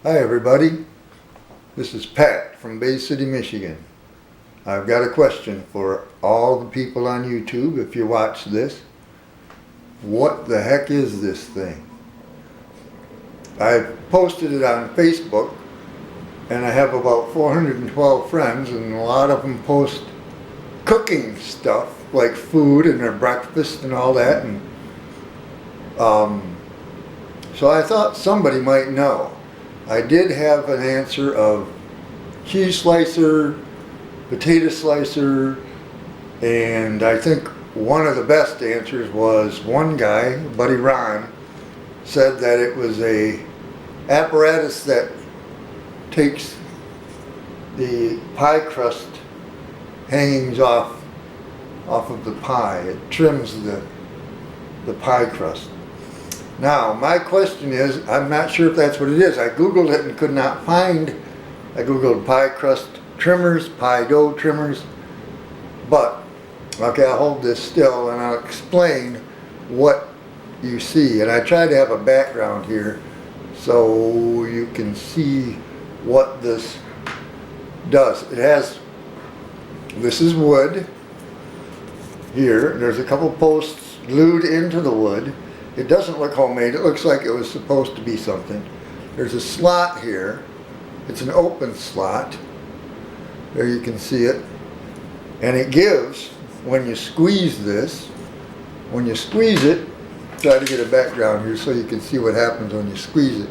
Hi everybody, this is Pat from Bay City, Michigan. I've got a question for all the people on YouTube if you watch this. What the heck is this thing? I've posted it on Facebook and I have about 412 friends, and a lot of them post cooking stuff like food and their breakfast and all that, and so I thought somebody might know. I did have an answer of cheese slicer, potato slicer, and I think one of the best answers was one guy, Buddy Ron, said that it was a apparatus that takes the pie crust hangings off of the pie. It trims the pie crust. Now, my question is, I'm not sure if that's what it is. I Googled it and could not find. I Googled pie crust trimmers, pie dough trimmers, but, okay, I'll hold this still and I'll explain what you see. And I try to have a background here so you can see what this does. It has, this is wood here. There's a couple posts glued into the wood. It doesn't look homemade. It looks like it was supposed to be something. There's a slot here. It's an open slot. There you can see it. And it gives, when you squeeze this, when you squeeze it, try to get a background here so you can see what happens when you squeeze it.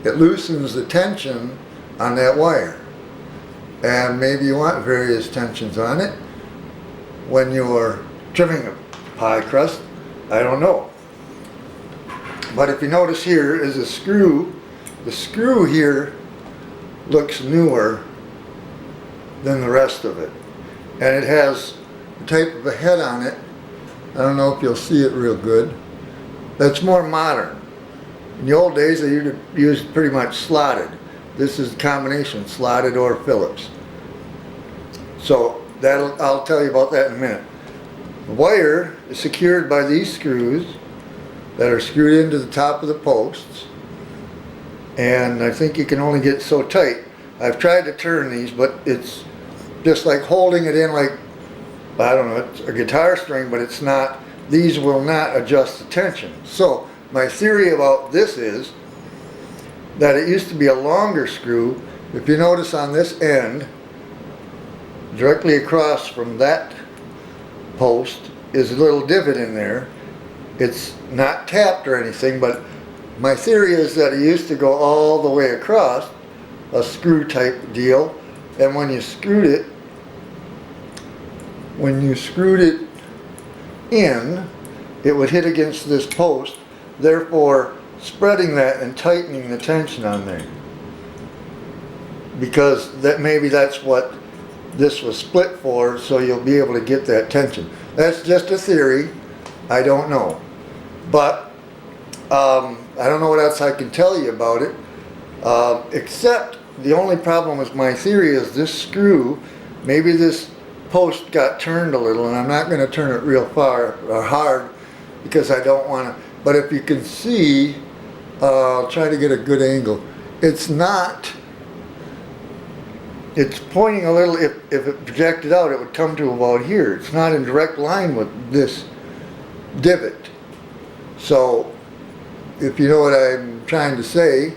It loosens the tension on that wire. And maybe you want various tensions on it when you're trimming a pie crust. I don't know. But if you notice, here is a screw. The screw here looks newer than the rest of it. And it has a type of a head on it. I don't know if you'll see it real good. That's more modern. In the old days they used pretty much slotted. This is a combination, slotted or Phillips. So I'll tell you about that in a minute. The wire is secured by these screws that are screwed into the top of the posts, and I think you can only get so tight. I've tried to turn these, but it's just like holding it in like, I don't know, it's a guitar string, but it's not. These will not adjust the tension. So my theory about this is that it used to be a longer screw. If you notice on this end, directly across from that post is a little divot in there. It's not tapped or anything, but my theory is that it used to go all the way across, a screw type deal, and when you screwed it in, it would hit against this post, therefore spreading that and tightening the tension on there. Because maybe that's what this was split for, so you'll be able to get that tension. That's just a theory. I don't know. But I don't know what else I can tell you about it, except the only problem with my theory is this screw, maybe this post got turned a little, and I'm not going to turn it real far or hard because I don't want to. But if you can see, I'll try to get a good angle. It's not, it's pointing a little, if it projected out, it would come to about here. It's not in direct line with this divot. So, if you know what I'm trying to say,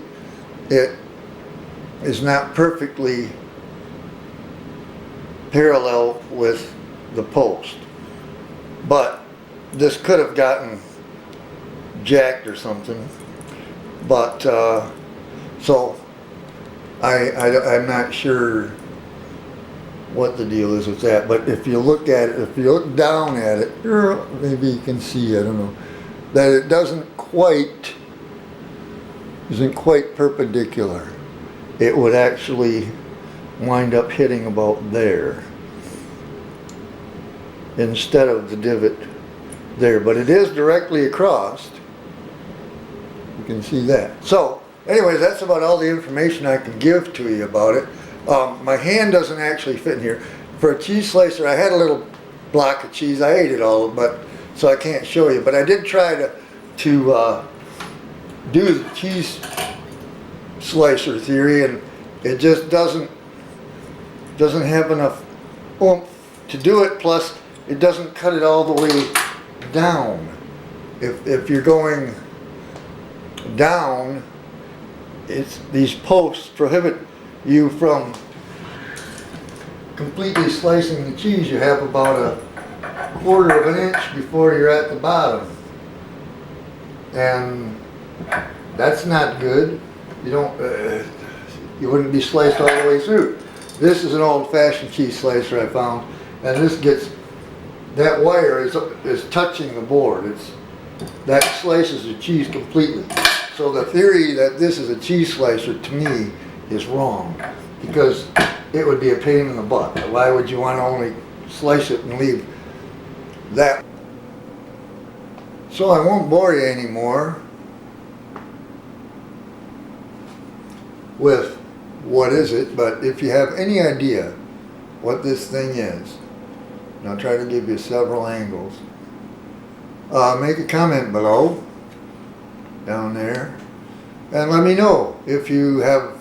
it is not perfectly parallel with the post. But this could have gotten jacked or something. But, so, I'm not sure what the deal is with that. But if you look at it, if you look down at it, maybe you can see, I don't know, that it isn't quite perpendicular. It would actually wind up hitting about there instead of the divot there, but it is directly across. You can see that. So anyways, that's about all the information I can give to you about it. My hand doesn't actually fit in here. For a cheese slicer, I had a little block of cheese. I ate it all, but so I can't show you. But I did try to do the cheese slicer theory, and it just doesn't have enough oomph to do it. Plus, it doesn't cut it all the way down. If you're going down, these posts prohibit you from completely slicing the cheese. You have about a quarter of an inch before you're at the bottom, and that's not good. You don't, you wouldn't be sliced all the way through. This is an old-fashioned cheese slicer I found, and this gets, that wire is touching the board. That slices the cheese completely. So the theory that this is a cheese slicer, to me, is wrong, because it would be a pain in the butt. Why would you want to only slice it and leave that? So I won't bore you anymore with what is it, but if you have any idea what this thing is, and I'll try to give you several angles, make a comment below, down there, and let me know if you have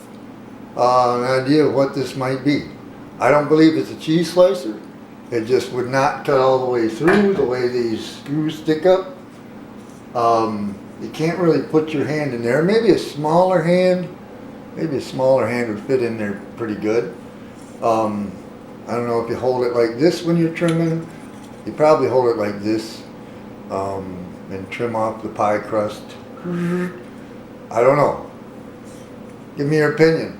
an idea of what this might be. I don't believe it's a cheese slicer. It just would not cut all the way through the way these screws stick up. You can't really put your hand in there. Maybe a smaller hand would fit in there pretty good. I don't know if you hold it like this when you're trimming. You probably hold it like this and trim off the pie crust. I don't know. Give me your opinion.